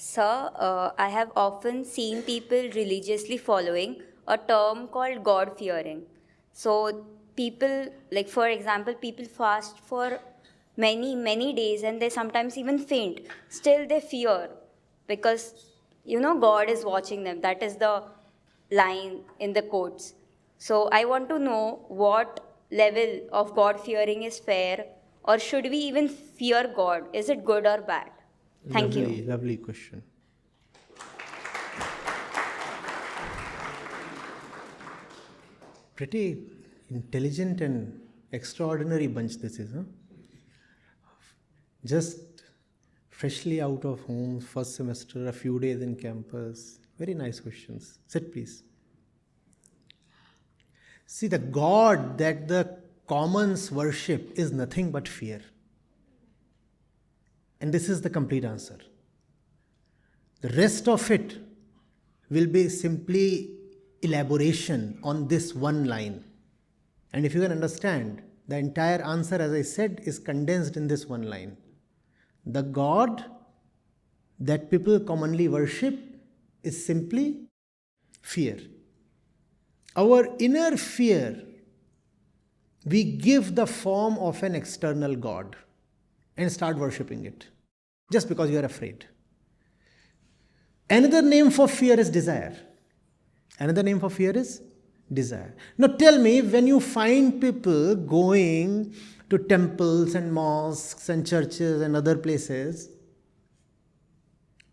Sir, I have often seen people religiously following a term called God fearing. So, people, like for example, people fast for many, many days and they sometimes even faint. Still, they fear because, God is watching them. That is the line in the quotes. So, I want to know what level of God fearing is fair, or should we even fear God? Is it good or bad? Thank you. Lovely question. Pretty intelligent and extraordinary bunch this is, huh? Just freshly out of home, first semester, a few days in campus. Very nice questions. Sit, please. See, the God that the commons worship is nothing but fear. And this is the complete answer. The rest of it will be simply elaboration on this one line. And if you can understand, the entire answer, as I said, is condensed in this one line. The God that people commonly worship is simply fear. Our inner fear, we give the form of an external God and start worshipping it just because you are afraid. Another name for fear is desire. Another name for fear is desire. Now tell me, when you find people going to temples and mosques and churches and other places,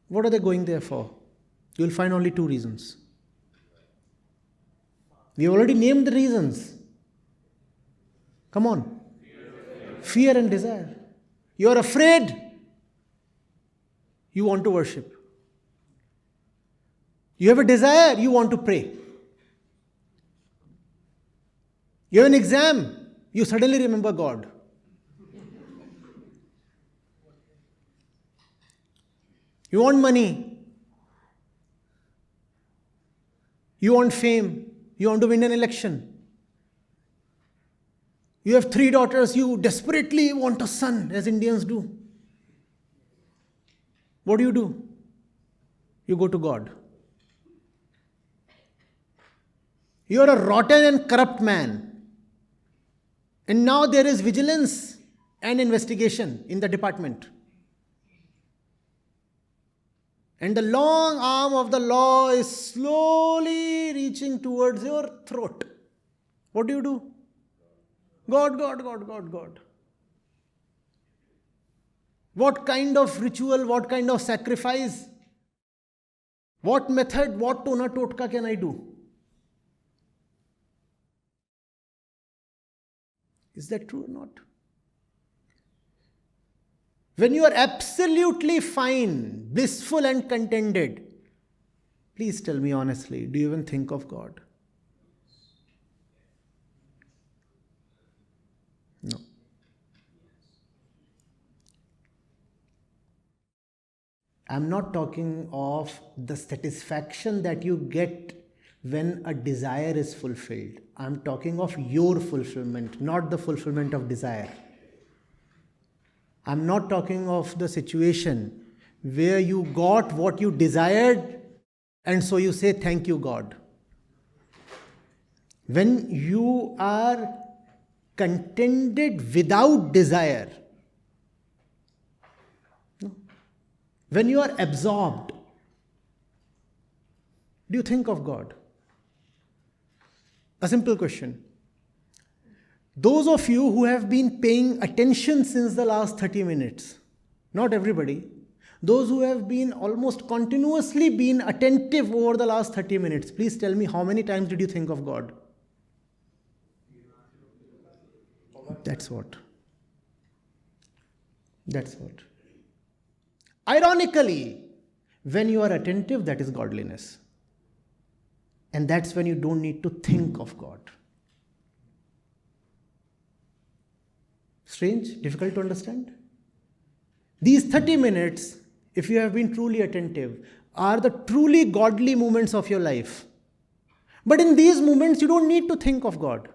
what are they going there for? You will find only two reasons. We already named the reasons. Come on. Fear and desire. You are afraid. You want to worship. You have a desire, you want to pray. You have an exam, you suddenly remember God. You want money. You want fame. You want to win an election. You have 3 daughters, you desperately want a son, as Indians do. What do? You go to God. You are a rotten and corrupt man. And now there is vigilance and investigation in the department. And the long arm of the law is slowly reaching towards your throat. What do? God. What kind of ritual, what kind of sacrifice, what method, what tona totka can I do? Is that true or not? When you are absolutely fine, blissful and contented, please tell me honestly, do you even think of God? No. I'm not talking of the satisfaction that you get when a desire is fulfilled. I'm talking of your fulfillment, not the fulfillment of desire. I'm not talking of the situation where you got what you desired and so you say, thank you, God. When you are contented without desire, when you are absorbed, do you think of God? A simple question. Those of you who have been paying attention since the last 30 minutes, not everybody, those who have been almost continuously been attentive over the last 30 minutes, please tell me how many times did you think of God? That's what. Ironically, when you are attentive, that is godliness. And that's when you don't need to think of God. Strange? Difficult to understand? These 30 minutes, if you have been truly attentive, are the truly godly moments of your life. But in these moments, you don't need to think of God.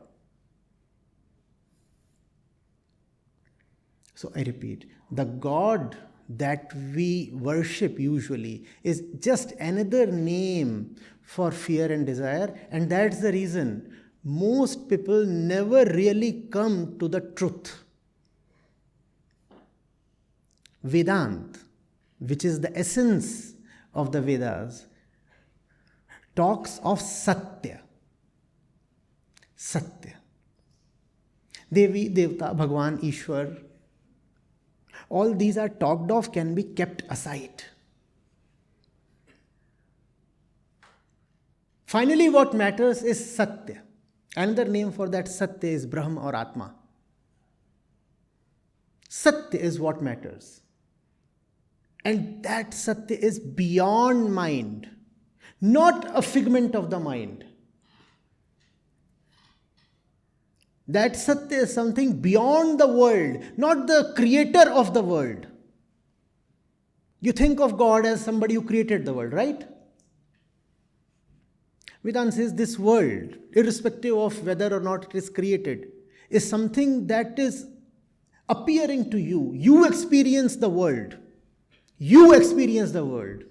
So I repeat, the God that we worship usually is just another name for fear and desire, and that's the reason most people never really come to the truth. Vedanta, which is the essence of the Vedas, talks of Satya. Satya. Devi, Devta, Bhagwan, Ishwar, all these are talked of, can be kept aside. Finally, what matters is Satya. Another name for that Satya is Brahma or Atma. Satya is what matters. And that Satya is beyond mind, not a figment of the mind. That Satya is something beyond the world, not the creator of the world. You think of God as somebody who created the world, right? Vedanta says this world, irrespective of whether or not it is created, is something that is appearing to you. You experience the world. You experience the world.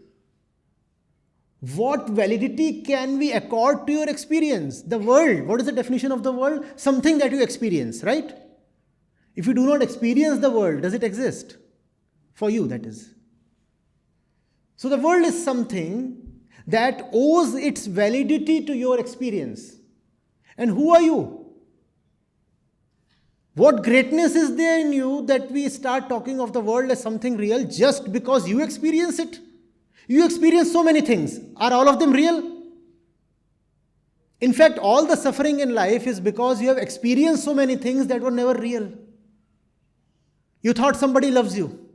What validity can we accord to your experience? The world. What is the definition of the world? Something that you experience, right? If you do not experience the world, does it exist? For you, that is. So the world is something that owes its validity to your experience. And who are you? What greatness is there in you that we start talking of the world as something real just because you experience it? You experience so many things. Are all of them real? In fact, all the suffering in life is because you have experienced so many things that were never real. You thought somebody loves you.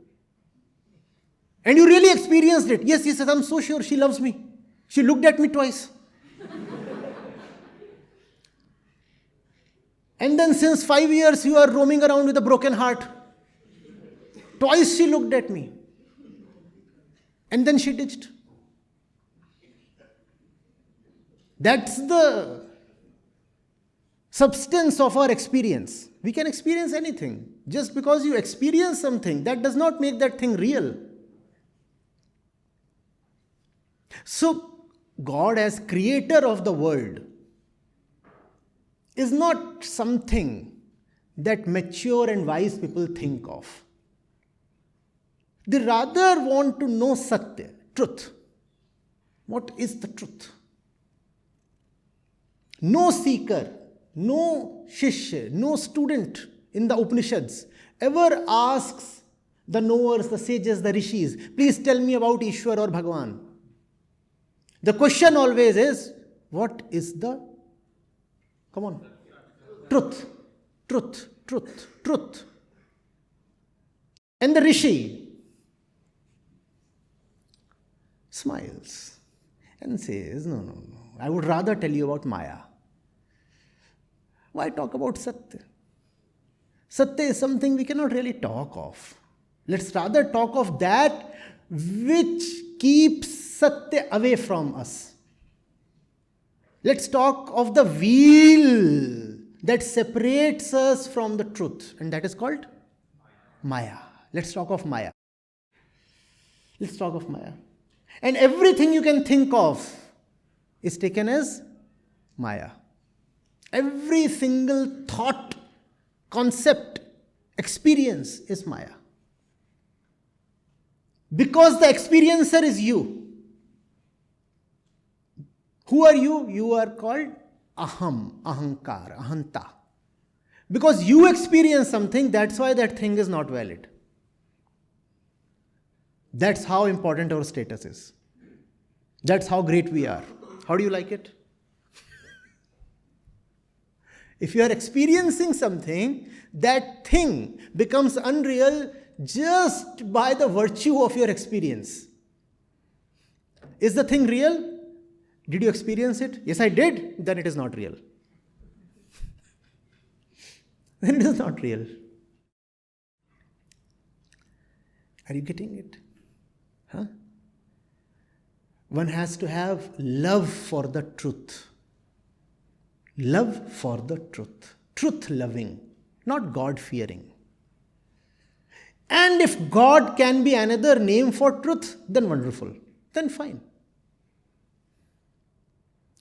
And you really experienced it. Yes, he says, I'm so sure she loves me. She looked at me twice. And then since 5 years, you are roaming around with a broken heart. Twice she looked at me. And then she ditched. That's the substance of our experience. We can experience anything. Just because you experience something, that does not make that thing real. So, God as creator of the world is not something that mature and wise people think of. They rather want to know Satya, truth. What is the truth? No seeker, no shishya, no student in the Upanishads ever asks the knowers, the sages, the rishis, please tell me about Ishwar or Bhagwan. The question always is, what is the, come on, truth, truth, truth, truth. And the rishi smiles and says, no, I would rather tell you about Maya. Why talk about Satya? Satya is something we cannot really talk of. Let's rather talk of that which keeps Satya away from us. Let's talk of the wheel that separates us from the truth, and that is called Maya. Let's talk of Maya. Let's talk of Maya. And everything you can think of is taken as Maya. Every single thought, concept, experience is Maya. Because the experiencer is you. Who are you? You are called aham, ahankar, ahanta. Because you experience something, that's why that thing is not valid. That's how important our status is. That's how great we are. How do you like it? If you are experiencing something, that thing becomes unreal just by the virtue of your experience. Is the thing real? Did you experience it? Yes, I did. Then it is not real. Then it is not real. Are you getting it? Huh? One has to have love for the truth. Love for the truth. Truth loving, not God fearing. And if God can be another name for truth, then wonderful. Then fine.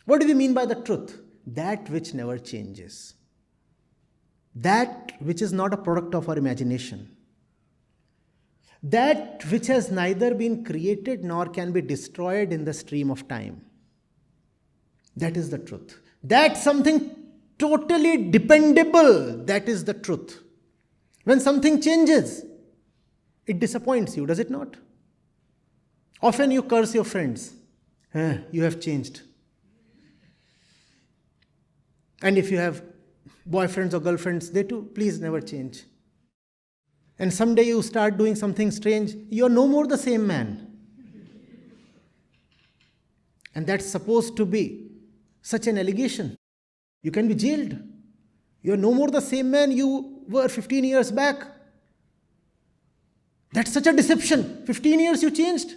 What do we mean by the truth? That which never changes. That which is not a product of our imagination. That which has neither been created nor can be destroyed in the stream of time. That is the truth. That's something totally dependable. That is the truth. When something changes, it disappoints you, does it not? Often you curse your friends. You have changed. And if you have boyfriends or girlfriends, they too, please never change. And someday you start doing something strange, you're no more the same man. And that's supposed to be such an allegation. You can be jailed. You're no more the same man you were 15 years back. That's such a deception. 15 years you changed.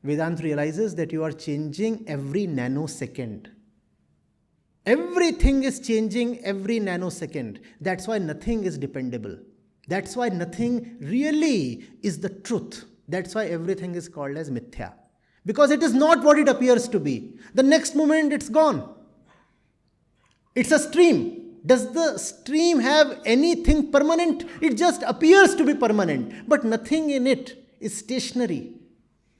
Vedanta realizes that you are changing every nanosecond. Everything is changing every nanosecond. That's why nothing is dependable. That's why nothing really is the truth. That's why everything is called as mithya. Because it is not what it appears to be. The next moment it's gone. It's a stream. Does the stream have anything permanent? It just appears to be permanent. But nothing in it is stationary.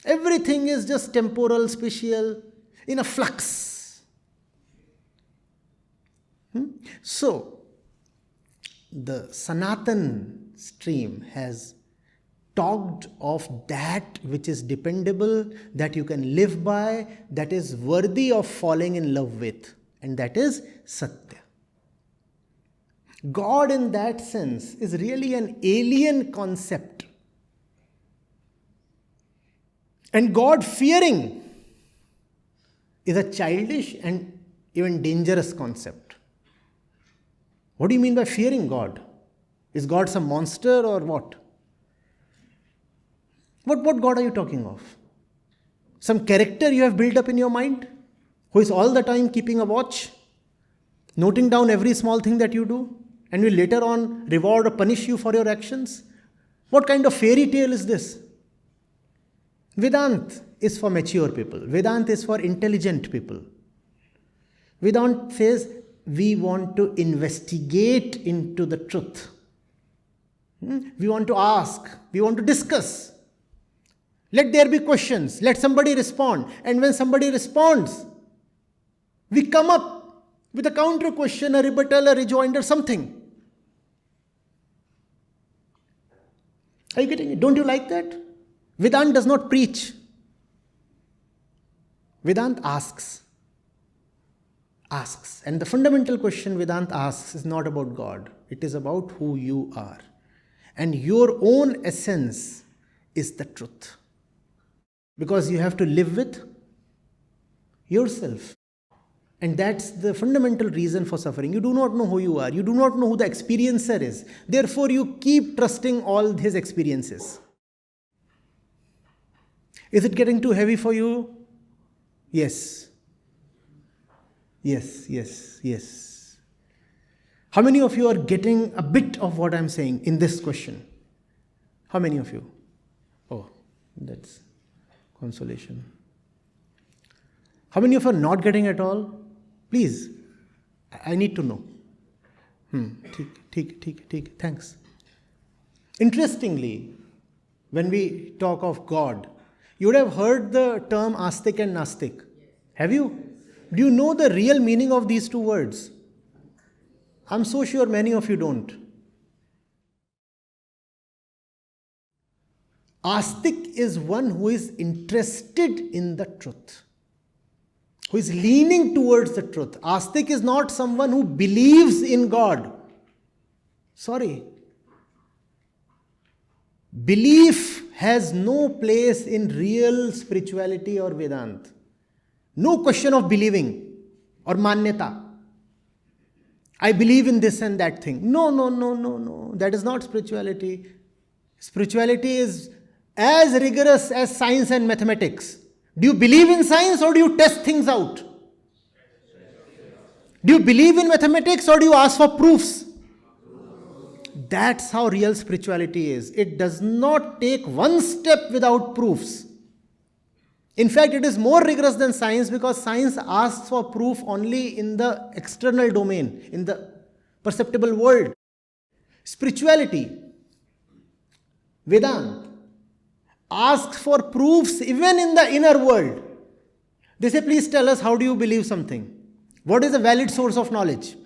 Everything is just temporal, spatial, in a flux. So, the Sanatan stream has talked of that which is dependable, that you can live by, that is worthy of falling in love with, and that is Satya. God in that sense is really an alien concept. And God fearing is a childish and even dangerous concept. What do you mean by fearing God? Is God some monster or what? What God are you talking of? Some character you have built up in your mind, who is all the time keeping a watch, noting down every small thing that you do, and will later on reward or punish you for your actions? What kind of fairy tale is this? Vedanta is for mature people. Vedanta is for intelligent people. Vedanta says we want to investigate into the truth. We want to ask. We want to discuss. Let there be questions. Let somebody respond. And when somebody responds, we come up with a counter question, a rebuttal, a rejoinder, something. Are you getting it? Don't you like that? Vedanta does not preach. Vedanta asks. And the fundamental question Vedanta asks is not about God. It is about who you are. And your own essence is the truth. Because you have to live with yourself. And that's the fundamental reason for suffering. You do not know who you are. You do not know who the experiencer is. Therefore, you keep trusting all his experiences. Is it getting too heavy for you? Yes. Yes. How many of you are getting a bit of what I'm saying in this question? How many of you? Oh, that's consolation. How many of you are not getting at all? Please, I need to know. Thanks. Interestingly, when we talk of God, you would have heard the term Astik and Nastik. Have you? Do you know the real meaning of these two words? I'm so sure many of you don't. Astik is one who is interested in the truth, who is leaning towards the truth. Astik is not someone who believes in God. Sorry. Belief has no place in real spirituality or Vedanta. No question of believing or manyata. I believe in this and that thing. No. That is not spirituality. Spirituality is as rigorous as science and mathematics. Do you believe in science or do you test things out? Do you believe in mathematics or do you ask for proofs? That's how real spirituality is. It does not take one step without proofs. In fact, it is more rigorous than science, because science asks for proof only in the external domain, in the perceptible world. Spirituality, Vedanta, asks for proofs even in the inner world. They say, please tell us, how do you believe something? What is a valid source of knowledge?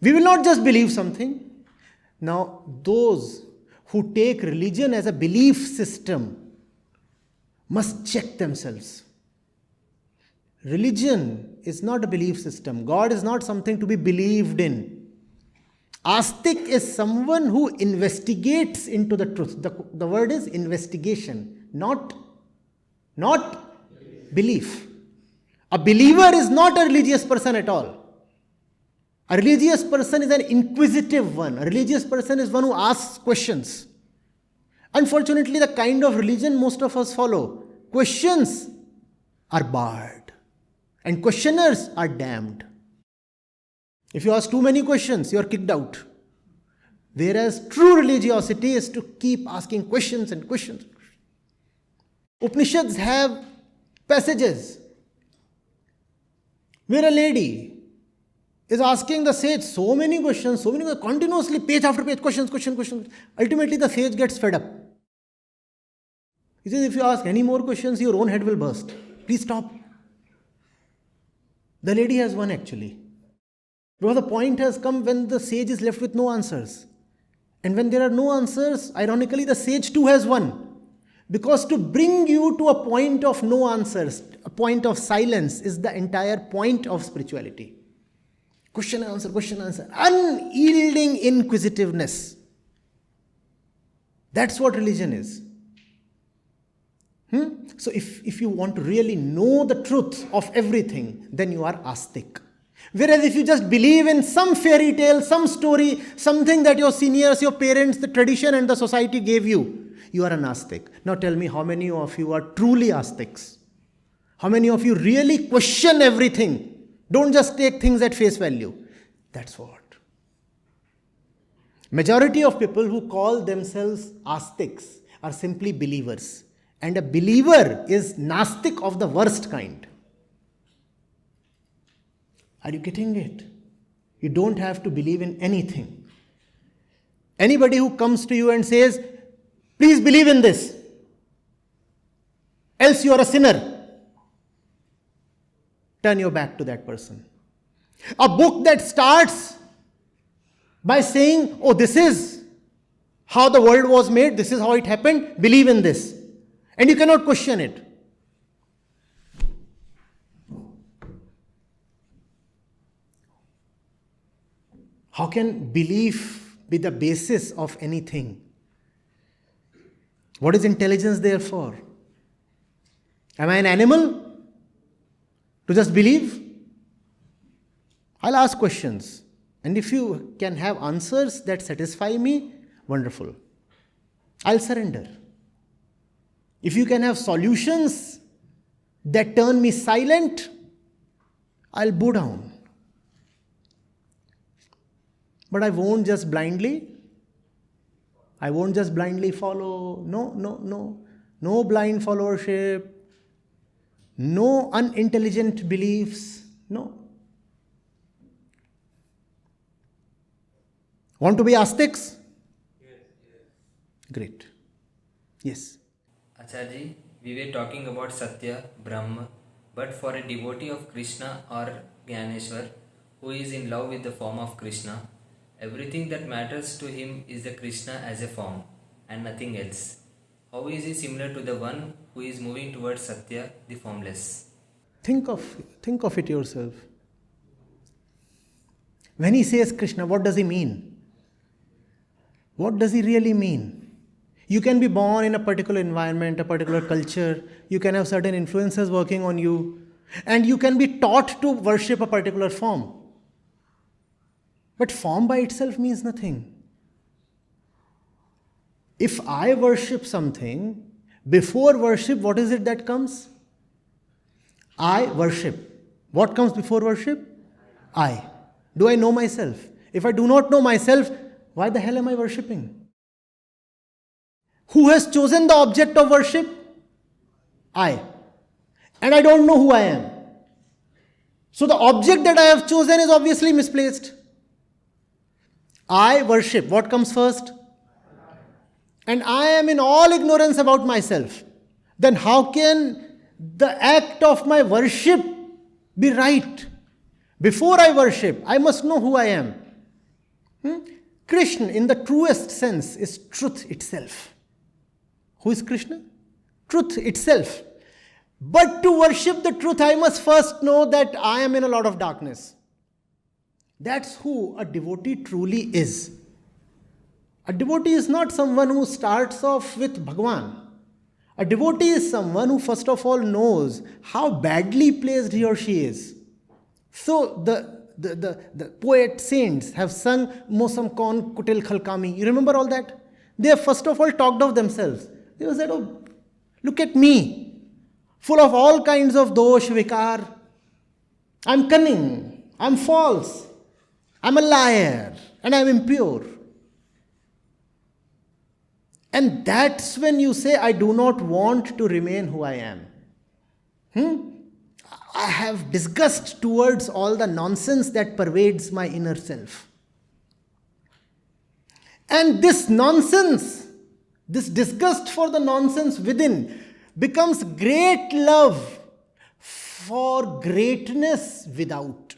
We will not just believe something. Now, those who take religion as a belief system must check themselves. Religion is not a belief system. God is not something to be believed in. Astic is someone who investigates into the truth. The word is investigation, not belief. A believer is not a religious person at all. A religious person is an inquisitive one. A religious person is one who asks questions. Unfortunately, the kind of religion most of us follow, questions are barred and questioners are damned. If you ask too many questions, you are kicked out. Whereas true religiosity is to keep asking questions and questions. Upanishads have passages where a lady is asking the sage so many questions, continuously, page after page, questions. Ultimately, the sage gets fed up. He says, if you ask any more questions, your own head will burst. Please stop. The lady has won, actually. Because the point has come when the sage is left with no answers. And when there are no answers, ironically, the sage too has won. Because to bring you to a point of no answers, a point of silence, is the entire point of spirituality. Question and answer. Unyielding inquisitiveness. That's what religion is. So if you want to really know the truth of everything, then you are astic. Whereas if you just believe in some fairy tale, some story, something that your seniors, your parents, the tradition and the society gave you, you are an astic. Now tell me, how many of you are truly astics? How many of you really question everything? Don't just take things at face value. That's what. Majority of people who call themselves astics are simply believers. And a believer is Nastic of the worst kind. Are you getting it? You don't have to believe in anything. Anybody who comes to you and says, please believe in this, else you are a sinner, turn your back to that person. A book that starts by saying, oh, this is how the world was made, this is how it happened, believe in this. And you cannot question it. How can belief be the basis of anything? What is intelligence there for? Am I an animal to just believe? I'll ask questions. And if you can have answers that satisfy me, wonderful. I'll surrender. If you can have solutions that turn me silent, I'll bow down. But I won't just blindly follow. No blind followership. No unintelligent beliefs. No. Want to be astics? Yes. Great. Yes. Acharya, we were talking about Satya, Brahma, but for a devotee of Krishna or Gyaneshwar who is in love with the form of Krishna, everything that matters to him is the Krishna as a form and nothing else. How is he similar to the one who is moving towards Satya, the formless? Think of it yourself. When he says Krishna, what does he mean? What does he really mean? You can be born in a particular environment, a particular culture. You can have certain influences working on you. And you can be taught to worship a particular form. But form by itself means nothing. If I worship something, before worship, what is it that comes? I worship. What comes before worship? I. Do I know myself? If I do not know myself, Why the hell am I worshipping? Who has chosen the object of worship? I. And I don't know who I am. So the object that I have chosen is obviously misplaced. I worship. What comes first? And I am in all ignorance about myself. Then how can the act of my worship be right? Before I worship, I must know who I am. Krishna, in the truest sense, is truth itself. Who is Krishna? Truth itself. But to worship the truth, I must first know that I am in a lot of darkness. That's who a devotee truly is. A devotee is not someone who starts off with Bhagwan. A devotee is someone who first of all knows how badly placed he or she is. So the poet saints have sung Mosam Kaun Kutil Khalkami. You remember all that? They have first of all talked of themselves. They have said, oh, look at me, full of all kinds of dosh, vikar. I'm cunning, I'm false, I'm a liar, and I'm impure. And that's when you say, I do not want to remain who I am. I have disgust towards all the nonsense that pervades my inner self. And this nonsense, this disgust for the nonsense within, becomes great love for greatness without.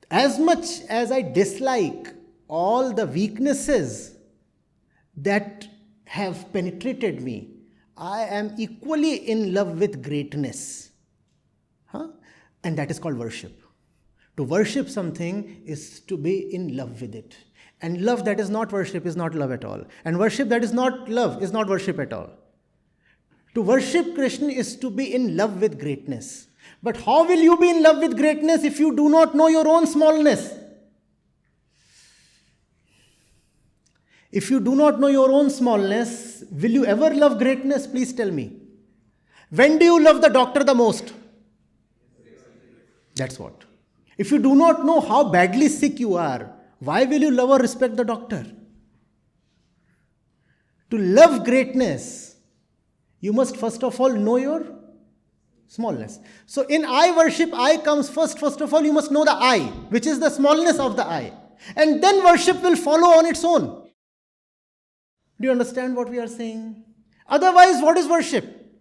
As much as I dislike all the weaknesses that have penetrated me, I am equally in love with greatness. And that is called worship. To worship something is to be in love with it. And love that is not worship is not love at all. And worship that is not love is not worship at all. To worship Krishna is to be in love with greatness. But how will you be in love with greatness if you do not know your own smallness? If you do not know your own smallness, will you ever love greatness? Please tell me. When do you love the doctor the most? That's what. If you do not know how badly sick you are, why will you love or respect the doctor? To love greatness, you must first of all know your smallness. So in I worship, I comes first. First of all, you must know the I, which is the smallness of the I. And then worship will follow on its own. Do you understand what we are saying? Otherwise, what is worship?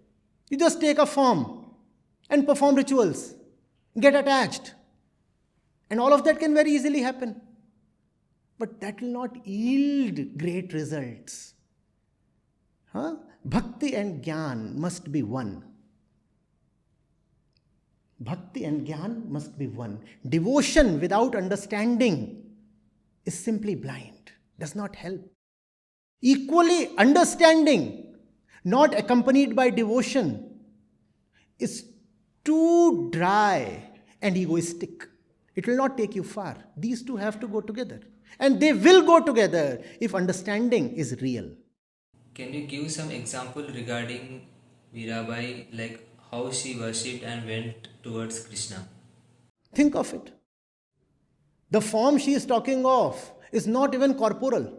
You just take a form and perform rituals, get attached. And all of that can very easily happen. But that will not yield great results. Bhakti and Gyan must be one. Bhakti and Gyan must be one. Devotion without understanding is simply blind, does not help. Equally, understanding, not accompanied by devotion, is too dry and egoistic. It will not take you far. These two have to go together. And they will go together if understanding is real. Can you give some example regarding Mirabai, like how she worshipped and went towards Krishna? Think of it. The form she is talking of is not even corporal.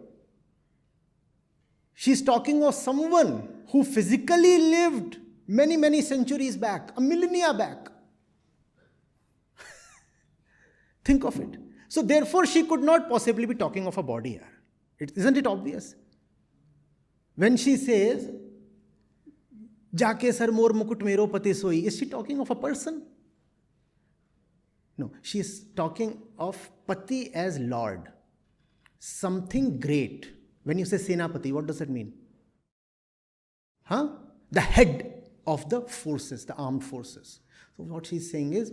She is talking of someone who physically lived many, many centuries back, a millennia back. Think of it. So therefore, she could not possibly be talking of a body. Isn't it obvious? When she says, Jaake sar mor mukut mero pati soi, is she talking of a person? No, she is talking of Pati as Lord. Something great. When you say Senapati, what does it mean? The head of the forces, the armed forces. So what she's saying is,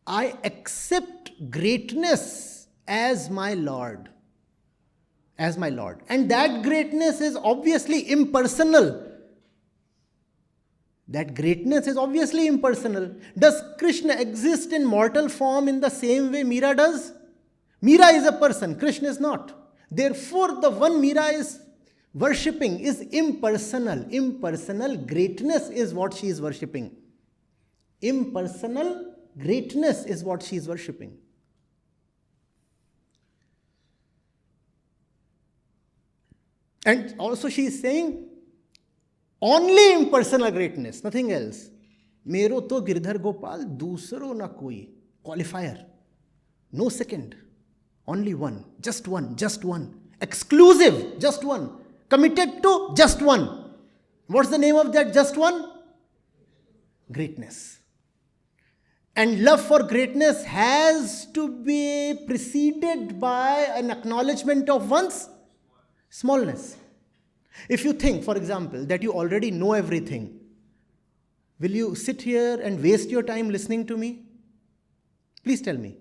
I accept greatness as my Lord. As my Lord. And that greatness is obviously impersonal. That greatness is obviously impersonal. Does Krishna exist in mortal form in the same way Meera does? Meera is a person, Krishna is not. Therefore, the one Meera is worshipping is impersonal. Impersonal greatness is what she is worshipping. Impersonal greatness is what she is worshipping. And also she is saying, only impersonal greatness, nothing else. मेरो तो गिरधर गोपाल दूसरो ना कोई. Qualifier. No second. Only one. Just one. Just one. Exclusive. Just one. Committed to just one. What's the name of that just one? Greatness. And love for greatness has to be preceded by an acknowledgement of one's smallness. If you think, for example, that you already know everything, will you sit here and waste your time listening to me? Please tell me.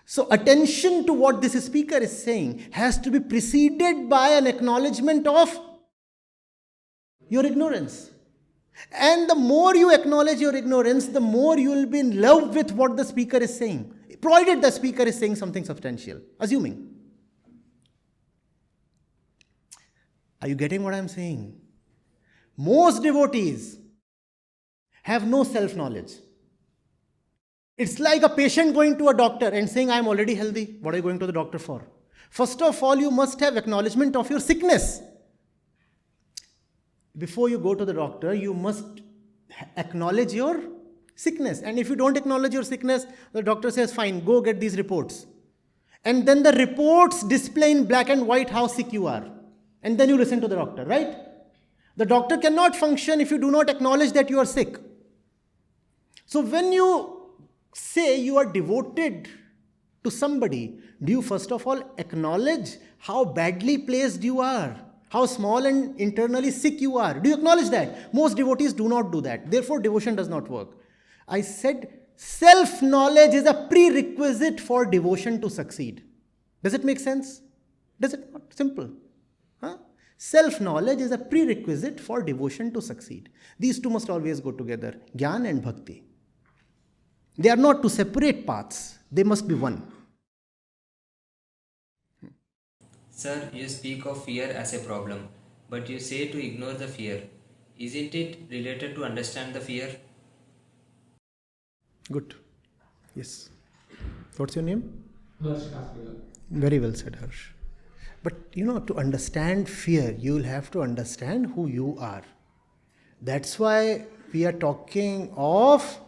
So attention to what this speaker is saying has to be preceded by an acknowledgement of your ignorance. And the more you acknowledge your ignorance, the more you will be in love with what the speaker is saying, provided the speaker is saying something substantial, assuming. Are you getting what I am saying? Most devotees have no self-knowledge. It's like a patient going to a doctor and saying, I am already healthy. What are you going to the doctor for? First of all, you must have acknowledgement of your sickness. Before you go to the doctor, you must acknowledge your sickness. And if you don't acknowledge your sickness, the doctor says, fine, go get these reports. And then the reports display in black and white how sick you are. And then you listen to the doctor, right? The doctor cannot function if you do not acknowledge that you are sick. So when you say you are devoted to somebody, do you first of all acknowledge how badly placed you are? How small and internally sick you are? Do you acknowledge that? Most devotees do not do that. Therefore, devotion does not work. I said self-knowledge is a prerequisite for devotion to succeed. Does it make sense? Does it not? Simple. Huh? Self-knowledge is a prerequisite for devotion to succeed. These two must always go together, Jnana and Bhakti. They are not two separate paths. They must be one. Sir, you speak of fear as a problem, but you say to ignore the fear. Isn't it related to understand the fear? Good. Yes. What's your name? Harsh. Very well said, Harsh. But to understand fear, you will have to understand who you are. That's why we are talking of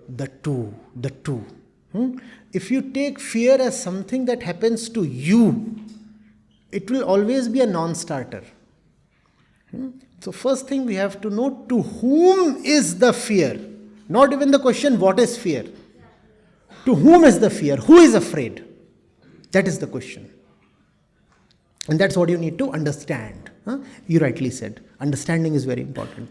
the two. If you take fear as something that happens to you, it will always be a non-starter. So first thing we have to know, to whom is the fear? Not even the question, what is fear? To whom is the fear? Who is afraid? That is the question. And that's what you need to understand. You rightly said. Understanding is very important.